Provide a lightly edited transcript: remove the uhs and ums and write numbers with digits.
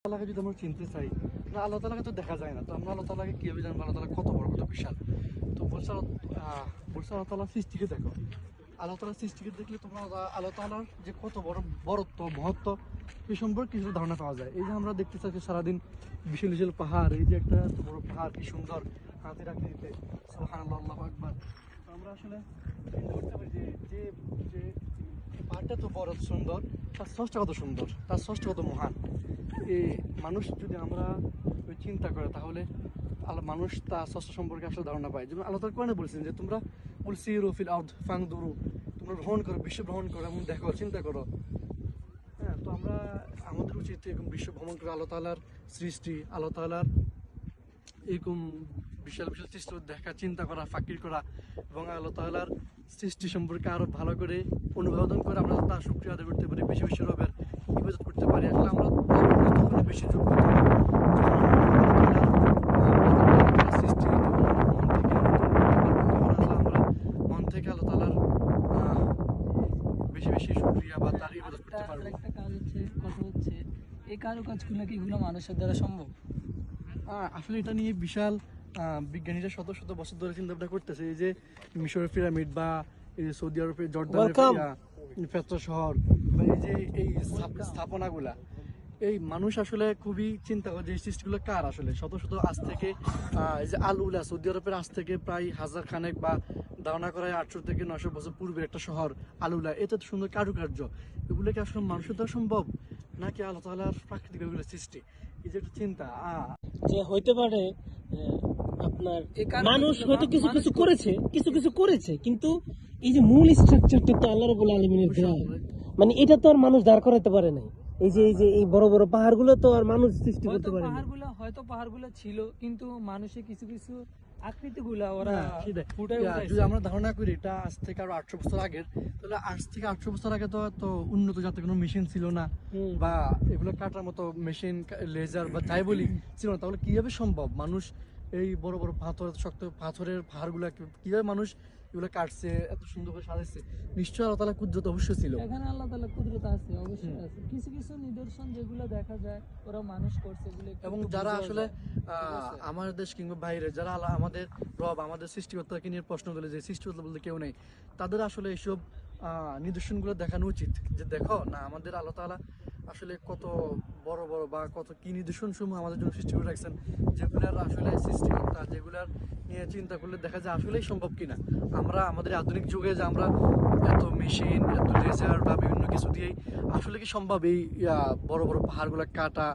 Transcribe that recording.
আল্লাহকে যদি আমরা চিনতে চাই, না আল্লাহ তাআলাকে তো দেখা যায় না, তো আমরা আল্লাহ তাআলাকে কিভাবে জানবো আল্লাহ তাআলা কত বড়, কত বিশাল? তো বলছে আল্লাহ তাআলার সৃষ্টিকে দেখো। আল্লাহ তাআলার সৃষ্টিকে দেখলে তোমরা আল্লাহ তাআলার যে কত বড় বড়ত্ব, মহত্ব এই সম্পর্কে কিছু ধারণা পাওয়া যায়। এই যে আমরা দেখতে চাচ্ছি সারাদিন বিশাল বিশাল পাহাড়, এই যে একটা এত বড় পাহাড় কি সুন্দর হাতের আকৃতিতে, সুবহানাল্লাহ, আল্লাহু আকবার। তো আমরা আসলে চিন্তা করতে পারি যে যে যে পাহাড়টা তো বড় সুন্দর, তার স্রষ্টা কত সুন্দর, তার স্রষ্টা কত মহান। এই মানুষ যদি আমরা ওই চিন্তা করে তাহলে মানুষ তা স্রষ্টা সম্পর্কে আসলে ধারণা পায়। যেমন আল্লাহ তাআলা কোরআনে বলছেন যে তোমরা সিরু ফিল আরদ ফানদুরু, তোমরা ভ্রমণ করো, বিশ্ব ভ্রমণ করো এবং দেখো, চিন্তা করো। হ্যাঁ, তো আমরা আমাদের উচিত এরকম বিশ্ব ভ্রমণ করে আল্লাহ তাআলার সৃষ্টি, আল্লাহ তাআলার এরকম বিশাল বিশাল সৃষ্টি দেখা, চিন্তা করা, ফাকির করা এবং আল্লাহ তাআলার সৃষ্টি সম্পর্কে আরো ভালো করে অনুধাবন করে আমরা তার শুকরিয়া আদায় করতে পারি, বেশি বেশি রবের ইবাদত করতে পারি। আসলে আমরা তখন বেশি যোগ্য সৃষ্টি মন থেকে আল্লাহ তাআলার বেশি বেশি শুকরিয়া বা তার ইবাদত করতে পারবো। একটা কাজ হচ্ছে, কথা হচ্ছে এই কারুকাজগুলো কি এগুলো মানুষের দ্বারা সম্ভব? আসলে এটা নিয়ে বিশাল বিজ্ঞানীরা শত শত বছর ধরে চিন্তা ভাবনা করতেছে। এই যে মিশরের পিরামিড বা এই সৌদি আরবের জর্দানের পেট্রো শহর বা এই যে এই স্থাপনাগুলা, এই মানুষ আসলে খুবই চিন্তা করে যে এই সৃষ্টিগুলো কার। আসলে শত শত আজ থেকে এই যে আল উলা সৌদি আরবের আজ থেকে প্রায় 1000 খানেক বা ধারণা করা 800 থেকে 900 বছর পূর্বের একটা শহর আল উলা, এত সুন্দর কারুকার্য, এগুলো কি আসলে মানুষের দ্বারা সম্ভব নাকি আল্লাহ তাআলার প্রাকৃতিক এগুলো সৃষ্টি? এই যে একটা চিন্তা যে হইতে পারে আপনার মানুষ হয়তো কিছু কিছু করেছে, কিছু কিছু করেছে, কিন্তু এই যে মূল স্ট্রাকচারটা তো আল্লাহ রাব্বুল আলামিনের দেওয়া, মানে এটা তো আর মানুষ দাঁড় করাতে পারে না। এই বড় বড় পাহাড়গুলো তো আর মানুষ সৃষ্টি করতে পারে না। পাহাড়গুলো ছিল, কিন্তু মানুষের কিছু কিছু আকৃতিগুলা ওরা যদি আমরা ধারণা করি এটা আজ থেকে আরো 800 বছর আগের, তাহলে আজ থেকে 800 বছর আগে তো উন্নত জাতের কোনো মেশিন ছিল না, বা এগুলো কাটার মতো মেশিন, লেজার বা যাই বলি ছিল না। তাহলে কিভাবে সম্ভব মানুষ এই বড় বড় পাথর, শক্ত পাথরের পাহাড়গুলা কিভাবে মানুষ এগুলো কাটছে, এত সুন্দর করে সাজাচ্ছে? নিশ্চয়ই আল্লাহ তাআলা কুদরত অবশ্যই ছিল। এখানে আল্লাহ তাআলা কুদরত আছে, অবশ্যই আছে। কিছু কিছু নিদর্শন যেগুলো দেখা যায় ওরা মানুষ করছে এগুলো, এবং যারা আসলে আমাদের দেশ কিংবা বাইরে যারা আমাদের রব, আমাদের সৃষ্টিকর্তাকে নিয়ে প্রশ্ন করে যে সৃষ্টিকর্তা বলতে কেউ নেই, তাদের আসলে এইসব নিদর্শনগুলো দেখানো উচিত। যে দেখো না, আমাদের আল্লাহ তাআলা আসলে কত বড় বড় বা কত কি নিদর্শন সমূহ আমাদের জন্য সৃষ্টি করে রাখছেন, যেগুলার আসলে সৃষ্টিকর্তা, যেগুলার নিয়ে চিন্তা করলে দেখা যায় আসলেই সম্ভব কিনা। আমরা আমাদের আধুনিক যুগে যে আমরা এত মেশিন, এত লেজার বা বিভিন্ন কিছু দিয়েই আসলে কি সম্ভব এই বড় বড় পাহাড়গুলো কাটা?